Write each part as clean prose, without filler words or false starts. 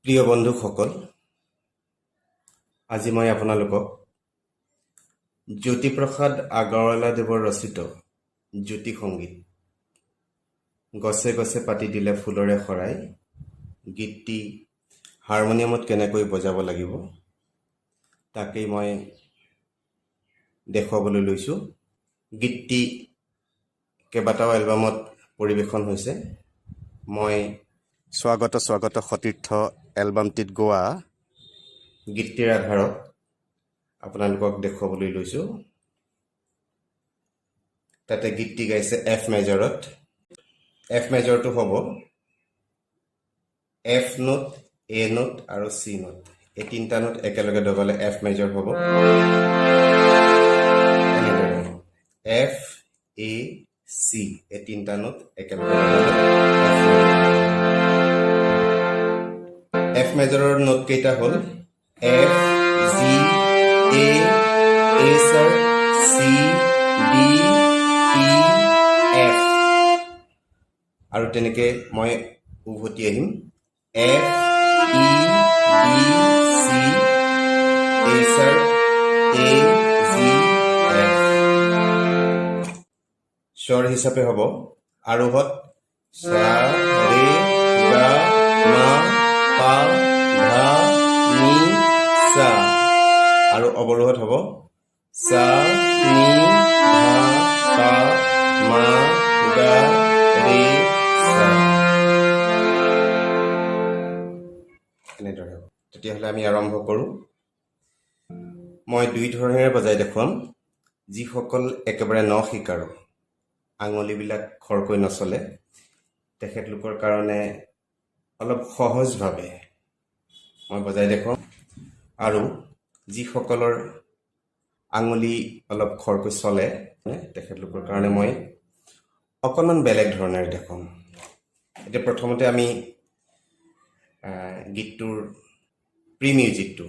প্ৰিয় বন্ধুসকল, আজি মই আপোনালোকক জ্যোতিপ্ৰসাদ আগৰৱালাদেৱৰ ৰচিত জ্যোতি সংগীত গছে গছে পাতি দিলে ফুলৰে শৰাই গীতটি হাৰমনিয়ামত কেনেকৈ বজাব লাগিব তাকেই মই দেখুৱাবলৈ লৈছোঁ। গীতটি কেইবাটাও এলবামত পৰিৱেশন হৈছে। মই স্বাগত সতীৰ্থ এলবামটিত গোৱা গীতটিৰ আধাৰত আপোনালোকক দেখুৱাবলৈ লৈছোঁ। তাতে গীতটি গাইছে এফ মেজৰত। এফ মেজৰটো হ'ব এফ নোট, এ নোট আৰু চি নোট। এই তিনিটা নোট একেলগে দবালে এফ মেজৰ হ'ব। এফ, এ, চি এই তিনিটা নোট একেলগে দবালে এফ মেজৰৰ নোট কেইটা হ'ল এফ, জি, এ, ছাৰ, চি, ডি, ই, এফ। আৰু তেনেকে মই উভতি আহিম এফ, ই, ডি, চি, এ ছাৰ, এ, জি, এফ। স্বৰ হিচাপে হ'ব আৰোহত সা, ৰে, গা, মা, পা, ধা, নি, সা। আৰু অৱৰোহত হ'ব সা, নি, ধা, পা, মা, গা, ৰে, সা। এনেদৰে হ'ব। তেতিয়াহ'লে আমি আৰম্ভ কৰোঁ। মই দুই ধৰণেৰে বজাই দেখুৱাম। যিসকল একেবাৰে নশিকাৰু, আঙুলিবিলাক খৰকৈ নচলে, তেখেতলোকৰ কাৰণে অলপ সহজভাৱে মই বজাই দেখুৱাম। আৰু যিসকলৰ আঙুলি অলপ খৰকৈ চলে, তেখেতলোকৰ কাৰণে মই অকণমান বেলেগ ধৰণেৰে দেখুৱাম। এতিয়া প্ৰথমতে আমি গীতটোৰ প্ৰি মিউজিকটো,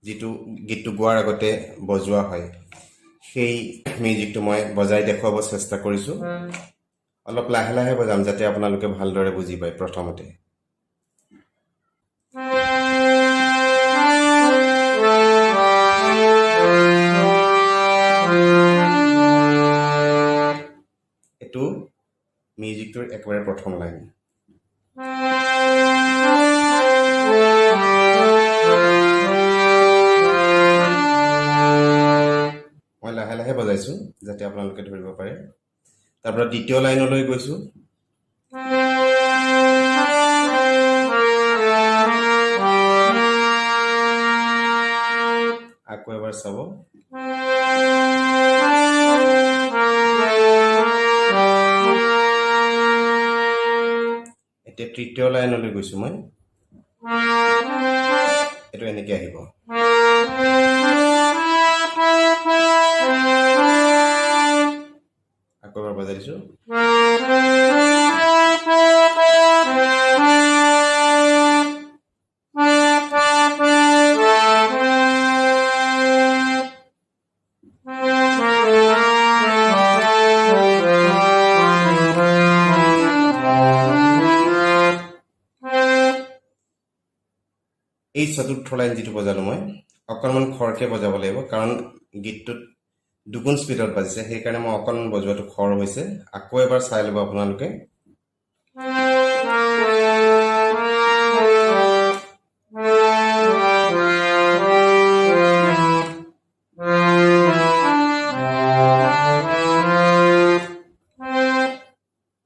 যিটো গীতটো গোৱাৰ আগতে বজোৱা হয়, সেই মিউজিকটো মই বজাই দেখুৱাব চেষ্টা কৰিছোঁ। অলপ লাহে লাহে বজাম যাতে আপোনালোকে ভালদৰে বুজি পায়। প্ৰথমতে এইটো মিউজিকটোৰ একেবাৰে প্ৰথম লাইন। মই লাহে লাহে বজাইছোঁ যাতে আপোনালোকে ধৰিব পাৰে। তাৰপৰা দ্বিতীয় লাইনলৈ গৈছোঁ। আকৌ এবাৰ চাব। এতিয়া তৃতীয় লাইনলৈ গৈছোঁ মই। এইটো এনেকৈ আহিব। আকৌ এবাৰ বজাই দিছোঁ। এই চতুৰ্থ লাইন যিটো বজালোঁ মই অকণমান খৰকৈ বজাব লাগিব, কাৰণ গীতটোত দুগুণ স্পীডত বাজিছে, সেইকাৰণে মই অকণমান বজোৱাটো খৰ হৈছে। আকৌ এবাৰ চাই ল'ব আপোনালোকে।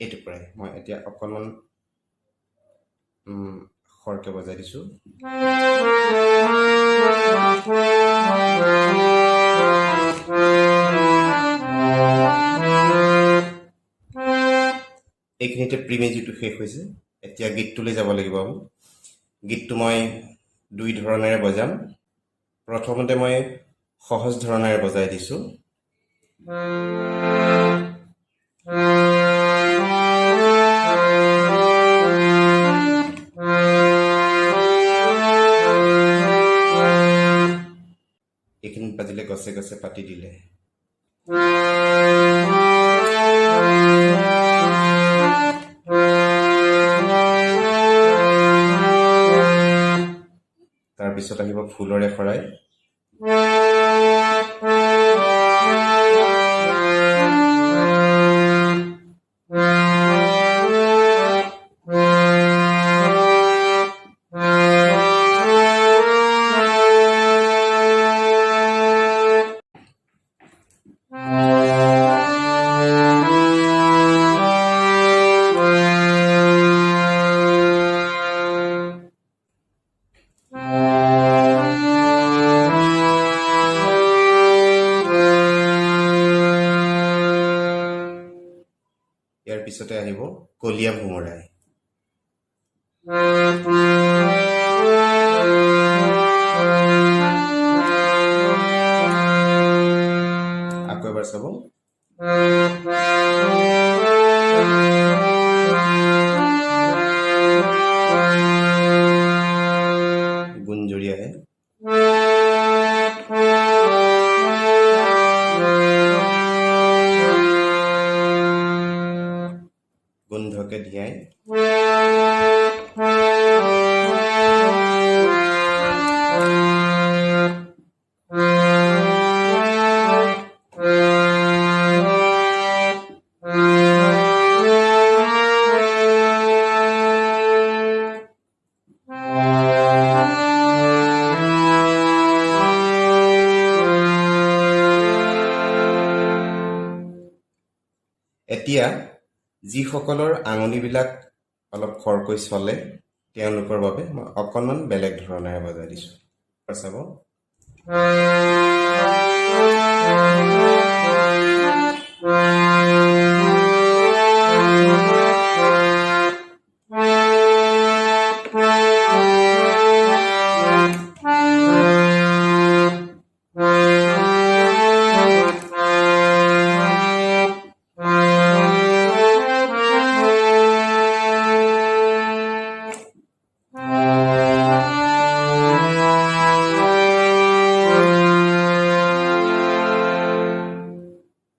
এইটো পৰাই মই এতিয়া অকণমান খৰকে বজাই দিছোঁ। এইখিনিতে প্ৰি মিউজিকটো শেষ হৈছে। এতিয়া গীতটোলৈ যাব লাগিব। গীতটো মই দুই ধৰণেৰে বজাম। প্ৰথমতে মই সহজ ধৰণেৰে বজাই দিছোঁ। এইখিনিত বাজিলে গছে গছে পাতি দিলে। তাৰপিছত আহিব ফুলৰে শৰাই। ইয়াৰ পিছতে আহিব কলীয়া ভোমৰাই। আকৌ এবাৰ চাব। গুঞ্জৰি আহে। গোন্ধকে ধিয়াই। এতিয়া যিসকলৰ আঙুলিবিলাক অলপ খৰকৈ চলে তেওঁলোকৰ বাবে মই অকণমান বেলেগ ধৰণেৰে বজাই দিছোঁ। চাব।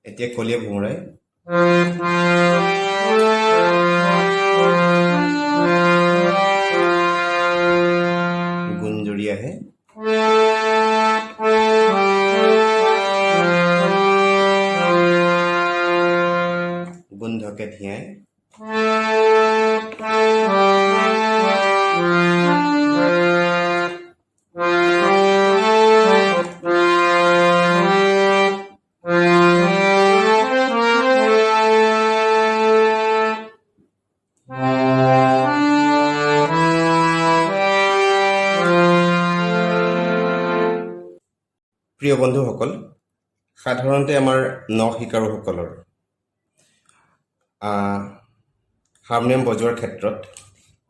এতিয়া কলীয়া ভোমৰাই। গুঞ্জৰি আহে। গোন্ধকে ধিয়াই। প্ৰিয় বন্ধুসকল, সাধাৰণতে আমাৰ শিকাৰুসকলৰ হাৰমনিয়াম বজোৱাৰ ক্ষেত্ৰত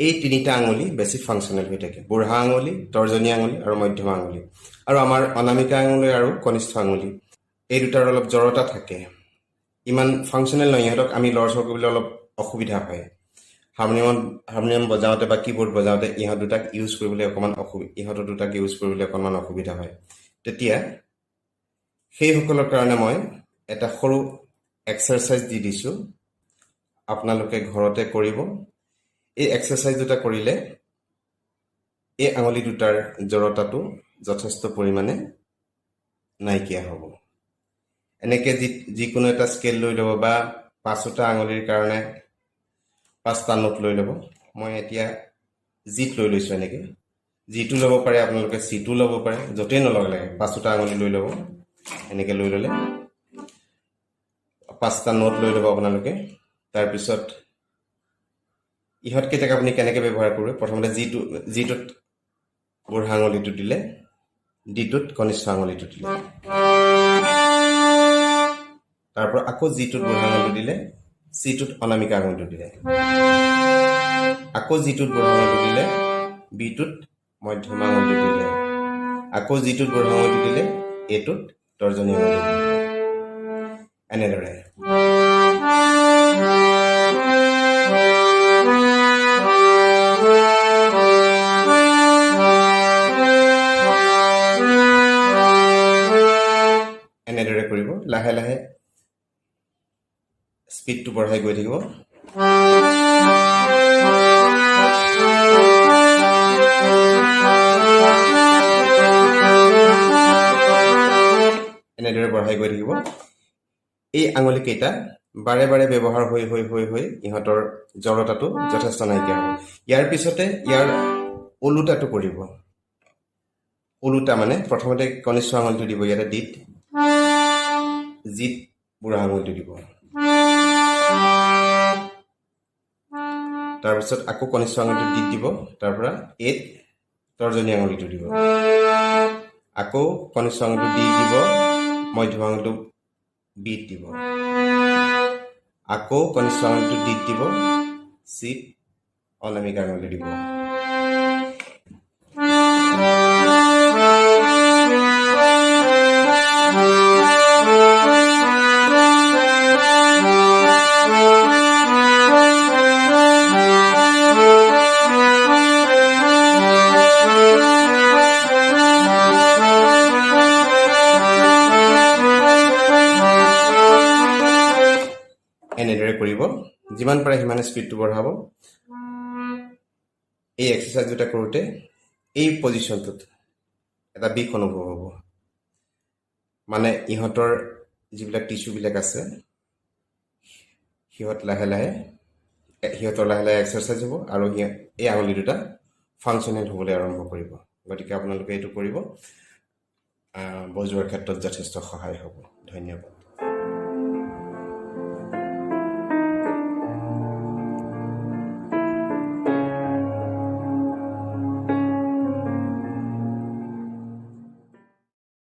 এই তিনিটা আঙুলি বেছি ফাংচনেল হৈ থাকে। বুঢ়া আঙুলি, তৰ্জনী আঙুলি আৰু মধ্যমা আঙুলি, আৰু আমাৰ অনামিকা আঙুলি আৰু কনিষ্ঠ আঙুলি, এই দুটাৰ অলপ জড়তা থাকে। ইমান ফাংচনেল নহয়, ইহঁতক আমি লৰচৰ কৰিবলৈ অলপ অসুবিধা হয়। হাৰমনিয়াম বজাওঁতে বা কীবোৰ্ড বজাওঁতে ইহঁত দুটাক ইউজ কৰিবলৈ অকণমান অসুবিধা হয়। তেতিয়া সেইসকলৰ কাৰণে মই এটা সৰু এক্সাৰচাইজ দি দিছোঁ, আপোনালোকে ঘৰতে কৰিব। এই এক্সাৰচাইজ দুটা কৰিলে এই আঙুলি দুটাৰ জড়তাটো যথেষ্ট পৰিমাণে নাইকিয়া হ'ব। এনেকে যিকোনো এটা স্কেল লৈ ল'ব বা 5টা আঙুলিৰ কাৰণে 5টা নোট লৈ ল'ব মই এতিয়া জিত লৈ লৈছোঁ এনেকে জিটো ল'ব পাৰে আপোনালোকে চিটো ল'ব পাৰে য'তেই নলগ লাগে 5টা আঙুলি লৈ ল'ব এনেকে লৈ ল'লে 5টা নোট লৈ ল'ব আপোনালোকে তাৰপিছত ইহঁত কেইটাক আপুনি কেনেকৈ ব্যৱহাৰ কৰিব প্ৰথমতে জিটোত বুঢ়া আঙুলিটো দিলে ডিটোত কনিষ্ঠ আঙুলিটো দিলে তাৰপৰা আকৌ জিটোত বুঢ়া আঙুলিটো দিলে চিটোত অনামিকা আঙুলিটো দিলে আকৌ জিটোত বুঢ়া আঙুলিটো দিলে বিটোত মধ্যমা আঙুলিটো দিলে আকৌ জিটোত বুঢ়া আঙুলিটো দিলে এটোত তৰ্জনী আঙুলিটো দিলে এনেদৰে এনেদৰে কৰিব লাহে লাহে স্পীডটো বঢ়াই গৈ থাকিব এনেদৰে বঢ়াই গৈ থাকিব এই আঙুলি কেইটা বাৰে বাৰে ব্যৱহাৰ হৈ হৈ হৈ হৈ ইহঁতৰ জড়তাটো যথেষ্ট নাইকিয়া হ'ব ইয়াৰ পিছতে ইয়াৰ ওলোটাটো কৰিব ওলোটা মানে প্ৰথমতে কনিষ্ঠ আঙুলিটো দিব ইয়াতে ডিত জিত বুঢ়া আঙুলিটো দিব তাৰপিছত আকৌ কনিষ্ঠ আঙুলিটো ডিত দিব তাৰপৰা এত তৰ্জনী আঙুলিটো দিব আকৌ কনিষ্ঠ আঙুলিটো ডি দিব মধ্যমা আঙুলিটো বিত দিব আকৌ কনিষ্ঠ আঙুলিটো ডিত দিব চিত অনামিকা আঙুলি দিব এনেদৰে কৰিব যিমান পাৰে সিমানে স্পীডটো বঢ়াব এই এক্সাৰচাইজ দুটা কৰোঁতে এই পজিশ্যনটোত এটা বিষ অনুভৱ হ'ব মানে ইহঁতৰ যিবিলাক টিচুবিলাক আছে সিহঁতৰ লাহে লাহে এক্সাৰচাইজ হ'ব আৰু এই আঙুলি দুটা ফাংচনেল হ'বলৈ আৰম্ভ কৰিব গতিকে আপোনালোকে এইটো কৰিব বজোৱাৰ ক্ষেত্ৰত যথেষ্ট সহায় হ'ব ধন্যবাদ